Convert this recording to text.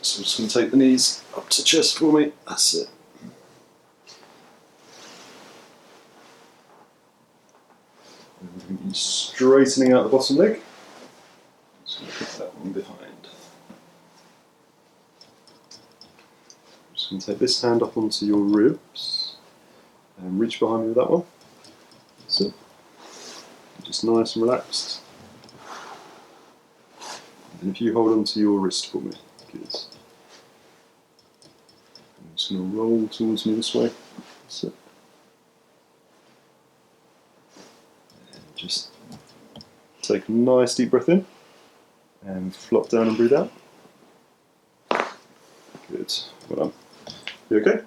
So I'm just going to take the knees up to chest for me. That's it. And we're going to be straightening out the bottom leg. Just going to put that one behind. I'm just going to take this hand up onto your ribs and reach behind me with that one. That's it. Just nice and relaxed. And if you hold on to your wrist for me, good. I'm just going to roll towards me this way. That's it. And just take a nice deep breath in and flop down and breathe out. Good. Well done. You okay?